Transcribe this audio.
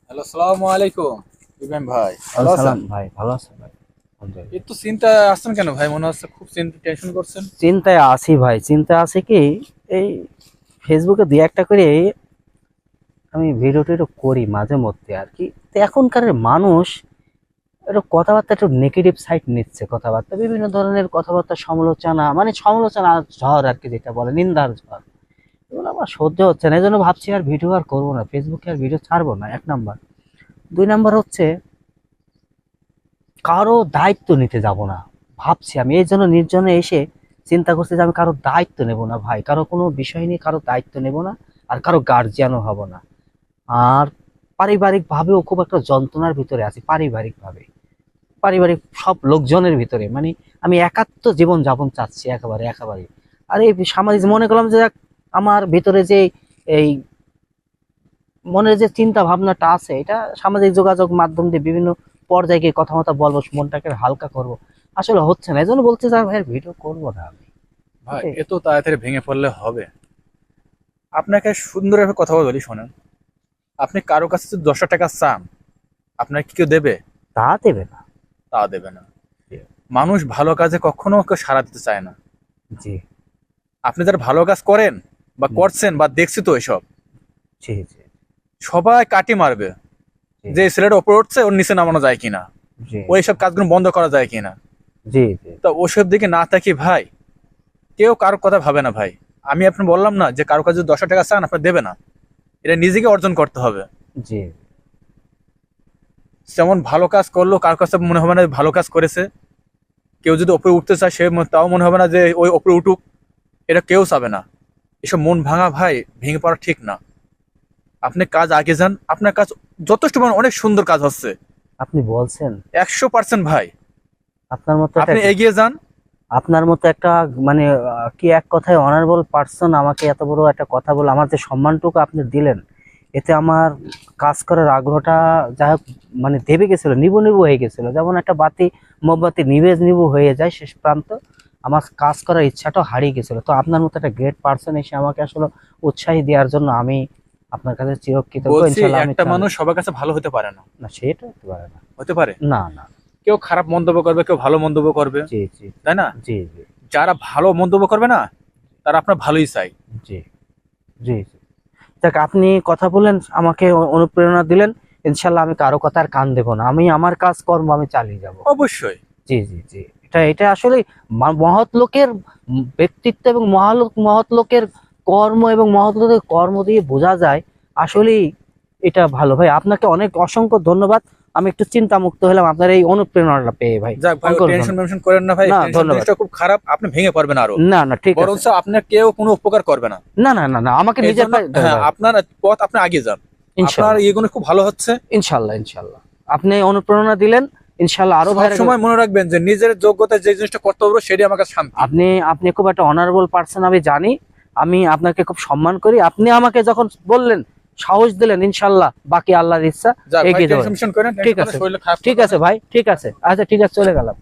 Hello, আসসালামু আলাইকুম ইব্রাহিম ভাই। ভালো আছেন? সালাম ভাই, ভালো আছেন ভাই? আলহামদুলিল্লাহ। একটু চিন্তায় আসছেন কেন ভাই? মনে হচ্ছে খুব চিন্তা টেনশন করছেন। চিন্তায় আছি ভাই, চিন্তা আছে কি, এই ফেসবুকে দুই একটা করে আমি ভিডিও টিডিও করি মাঝে মধ্যে আর কি। তো এখনকার মানুষ একটু কথাবার্তা একটু নেগেটিভ সাইড নিচ্ছে, কথাবার্তা বিভিন্ন ধরনের কথাবার্তা, সমালোচনা, মানে সমালোচনা ঝড় আর কি, যেটা বলে নিন্দার ঝড়। এগুলো আমার সহ্য হচ্ছে না, এই জন্য ভাবছি আর ভিডিও আর করবো না, ফেসবুকে আর ভিডিও ছাড়বো না, 1 নাম্বার। 2 নাম্বার হচ্ছে কারো দায়িত্ব নিতে যাব না। ভাবছি আমি এই জন্য নির্জনে এসে চিন্তা করছি যে আমি কারো দায়িত্ব নেব না ভাই, কারো কোনো বিষয় নিয়ে কারো দায়িত্ব নেব না, আর কারো গার্জিয়ানও হব না। আর পারিবারিক ভাবেও খুব একটা যন্ত্রণার ভিতরে আছি, পারিবারিক সব লোকজনের ভিতরে, মানে আমি একাত্ম জীবন যাপন চাচ্ছি, একেবারে একেবারে। আর এই সামাজিক মনে করলাম যে আমার ভিতরে যে এই মনের যে চিন্তা ভাবনাটা আছে, এটা সামাজিক যোগাযোগ মাধ্যম দিয়ে বিভিন্ন পর্যায়ে গিয়ে কথা মতো বলবো, মনটাকে হালকা করব। আসলে হচ্ছে না, এই জন্য বলতে চাই ভাই ভিডিও করবো না আমি। ভাই এটাই। এত তাড়াতাড়ি ভেঙে পড়লে হবে? আপনাকে সুন্দর একটা কথা বলি শোনেন। আপনি কারো কাছে যদি 10টা টাকা চান, আপনার কি কেউ দেবে? তা দেবে না। তা দেবে না। মানুষ ভালো কাজে কখনো কেউ সাড়া দিতে চায় না। জি। আপনি যারা ভালো কাজ করেন বা হুম, করছেন বা দেখছি তো এসব, জি জি সবাই কাটি মারবে জি যে ছেলেটা ওপরে উঠছে ওর নিচে নামানো যায় কিনা, জি ওই সব কাজগুলো বন্ধ করা যায় কিনা। জি জি তা ওসব দিকে না থাকি ভাই, কেউ কারোর কথা ভাবে না ভাই। আমি আপনি বললাম না যে কারো কাছে যদি 10টা টাকা চান আপনার দেবে না, এটা নিজেকে অর্জন করতে হবে। জি যেমন ভালো কাজ করলো কার কাছে মনে হবে না যে ভালো কাজ করেছে। কেউ যদি ওপরে উঠতে চায় সে তাও মনে হবে না যে ওই ওপরে উঠুক, এটা কেউ চাবে না। এসব মন ভাঙা ভাই, ভেঙে পড়া ঠিক না। আপনি কাজ আগে যান, আপনার কাজ যথেষ্ট মানে অনেক সুন্দর কাজ হচ্ছে, আপনি বলছেন। 100% ভাই। আপনার মতো একটা আপনি এগিয়ে যান। আপনার মতো একটা মানে কি এক কথায় অনারেবল পার্সন আমাকে এত বড় একটা কথা বলে আমার যে সম্মানটুকু আপনি দিলেন, এতে আমার কাজ করার আগ্রহটা যাই হোক মানে দেবে গেছিল, নিবু নিবু হয়ে গেছিল, যেমন একটা মোমবাতি নিবু হয়ে যায় শেষ প্রান্ত, আমার কাজ করার ইচ্ছাটাও হারিয়ে গেছিল। তো আপনার মতো একটা গ্রেট পার্সন এসে আমাকে আসলে উৎসাহী দেওয়ার জন্য আমি আপনার কাছে চিরকৃতজ্ঞ। বলছি ইনশাল্লাহ আমি একটা চালাই। মানুষ সবার কাছে ভালো হতে পারে না। না, সেটা হতে পারে না। হতে পারে, না না। কেউ খারাপ মন্তব্য করবে, কেউ ভালো মন্তব্য করবে, জি জি তাই না? জি জি যারা ভালো মন্তব্য করবে না তারা আপনার ভালোই চাই। জি জি জি। দেখ, আপনি কথা বলেন, আমাকে অনুপ্রেরণা দিলেন। ইনশাল্লাহ আমি কারো কথা আর কান দেবো না, আমি আমার কাজ কর্ম আমি চালিয়ে যাব। অবশ্যই। জি জি জি। এটা আসলে মহৎ লোকের ব্যক্তিত্ব এবং মহৎ লোকের কর্ম এবং মহৎ লোকের কর্ম দিয়ে বোঝা যায় আসলেই এটা ভালো। ভাই আপনাকে অনেক অসংখ্য ধন্যবাদ। আমি একটু চিন্তা মুক্ত হলাম আপনার এই অনুপ্রেরণাটা পেয়ে ভাই। যাক ভাই, অঙ্কন টেনশন মেনশন করেন না ভাই, না, টেনশন ধন্যবাদ। জিনিসটা খুব খারাপ, আপনি ভেঙে পড়বেন আরো। না না, ঠিক আছে। বরঞ্চ আপনার কেউ কোনো উপকার করবে না। না না না না, আমাকে এই নিজের জন্য পায়ে হ্যাঁ, ভাই। আপনার পথ আপনি আগে যান। আপনার ইনশাল্লাহ এগুলো খুব ভালো হচ্ছে। ইনশাল্লাহ ইনশাল্লাহ। আপনি অনুপ্রেরণা দিলেন, ইনশাল্লাহ আরো সব ভাইয়ের। সময় মনে রাখবেন যে নিজের যোগ্যতা যে জিনিসটা করতে পারবো সেটাই আমার কাছে শান্তি। আপনি আপনি খুব একটা অনারেবল পার্সন আমি জানি, আমি আপনাকে খুব সম্মান করি। আপনি আমাকে যখন বললেন, সাহস দিলেন, ইনশাল্লাহ বাকি আল্লাহর ইচ্ছা যাক ভাই, এগিয়ে যাবে। টেনশন মেনশন করেন, ঠিক টেনশন করলে আছে, শরীরে খারাপ ঠিক করবে আছে না। ভাই, ঠিক আছে। আচ্ছা ঠিক আছে, চলে গেলাম।